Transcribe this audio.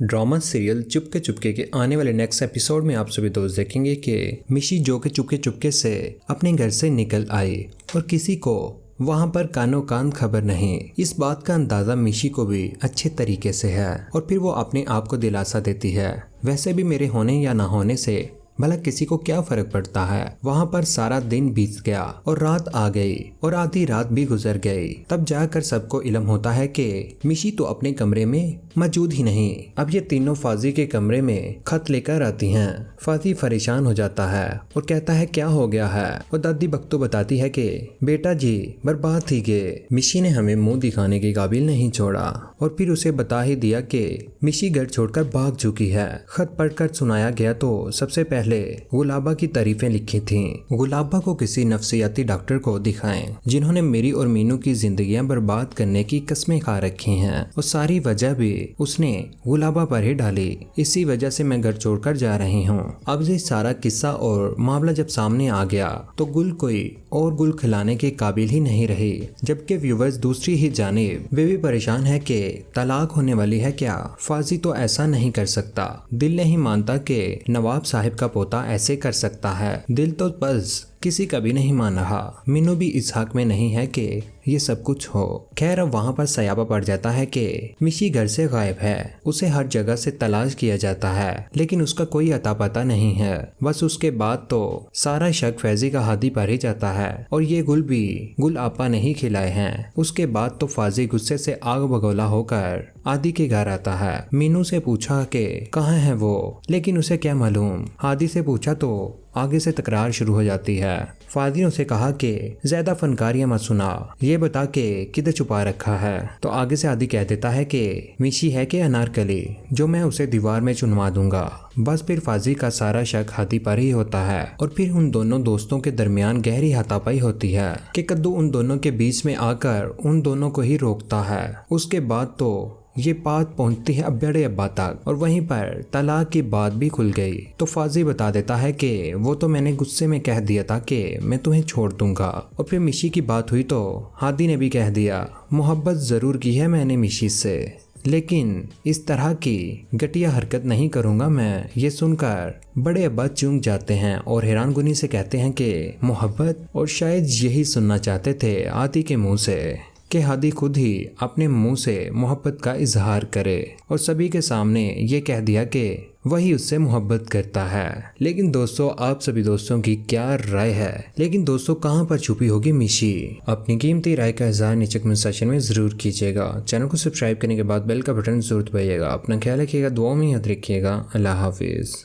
Drama serial Chupke Chupke के आने वाले नेक्स्ट एपिसोड में आप सभी दोस्त देखेंगे कि मिशी जो के चुपके चुपके से अपने घर से निकल आई और किसी को वहां पर कानो कान खबर नहीं। इस बात का अंदाजा मिशी को भी अच्छे तरीके से है और फिर वो अपने आप को दिलासा देती है, वैसे भी मेरे होने या ना होने से भला किसी को क्या फर्क पड़ता है। वहाँ पर सारा दिन बीत गया और रात आ गई और आधी रात भी गुजर गई। तब जाकर सबको इल्म होता है कि मिशी तो अपने कमरे में मौजूद ही नहीं। अब ये तीनों फाजी के कमरे में खत लेकर आती हैं। फाजी परेशान हो जाता है और कहता है क्या हो गया है। और दादी बख्तो बताती है कि बेटा जी बर्बाद थी गए, मिशी ने हमें मुंह दिखाने के काबिल नहीं छोड़ा। और फिर उसे बता ही दिया कि मिशी घर छोड़कर भाग चुकी है। खत पढ़कर सुनाया गया तो सबसे पहले गुलाबा की तारीफें लिखी थीं। गुलाबा को किसी नफ्सियाती डॉक्टर को दिखाएं जिन्होंने मेरी और मीनू की जिंदगियां बर्बाद करने की कस्में खा रखी हैं और सारी वजह भी उसने गुलाबा पर ही डाली। इसी वजह से मैं घर छोड़कर जा रही हूँ। अब ये सारा किस्सा और मामला जब सामने आ गया तो गुल कोई और गुल खिलाने के काबिल ही नहीं रही, जबकि व्यूवर्स दूसरी ही जानिब वे भी परेशान है कि तलाक होने वाली है क्या। फाजी तो ऐसा नहीं कर सकता। दिल नहीं मानता कि नवाब साहिब का पोता ऐसे कर सकता है। दिल तो बस किसी का भी नहीं मान रहा। मीनू भी इस हक में नहीं है कि ये सब कुछ हो। खैर अब वहाँ पर सयापा पड़ जाता है कि मिशी घर से गायब है। उसे हर जगह से तलाश किया जाता है लेकिन उसका कोई अता पता नहीं है। बस उसके बाद तो सारा शक फैजी का हादी पर ही जाता है और ये गुल भी गुल आपा नहीं खिलाए हैं। उसके बाद तो फाजी गुस्से से आग बगोला होकर आदि के घर आता है। मीनू से पूछा कि कहाँ है वो, लेकिन उसे क्या मालूम। आदि से पूछा तो आगे से तकरार शुरू हो जाती है। फादी ने उसे कहा कि ज्यादा फनकारियां मत सुना, ये बता के किधर छुपा रखा है। तो आगे से आदि कह देता है कि मिशी है कि अनारकली, जो मैं उसे दीवार में चुनवा दूंगा। बस फिर फाजी का सारा शक हाथी पर ही होता है और फिर उन दोनों दोस्तों के दरमियान गहरी हाथापाई होती है कि कद्दू उन दोनों के बीच में आकर उन दोनों को ही रोकता है। उसके बाद तो ये बात पहुंचती है बड़े अब्बा तक और वहीं पर तलाक की बात भी खुल गई। तो फाजी बता देता है कि वो तो मैंने गुस्से में कह दिया था कि मैं तुम्हें छोड़ दूंगा। और फिर मिशी की बात हुई तो हादी ने भी कह दिया मोहब्बत जरूर की है मैंने मिशी से, लेकिन इस तरह की घटिया हरकत नहीं करूंगा मैं। ये सुनकर बड़े अब्बा चूक जाते हैं और हैरानगुनी से कहते हैं कि मोहब्बत, और शायद यही सुनना चाहते थे आदि के मुंह से कि हादी खुद ही अपने मुंह से मोहब्बत का इजहार करे और सभी के सामने ये कह दिया कि वही उससे मोहब्बत करता है। लेकिन दोस्तों आप सभी दोस्तों की क्या राय है? लेकिन दोस्तों कहाँ पर छुपी होगी मिशी? अपनी कीमती राय का इजहार नीचे कमेंट सेक्शन में जरूर कीजिएगा। चैनल को सब्सक्राइब करने के बाद बेल का बटन जरूर दबाइएगा। अपना ख्याल रखिएगा, दुआ में याद रखिएगा। अल्लाह हाफिज।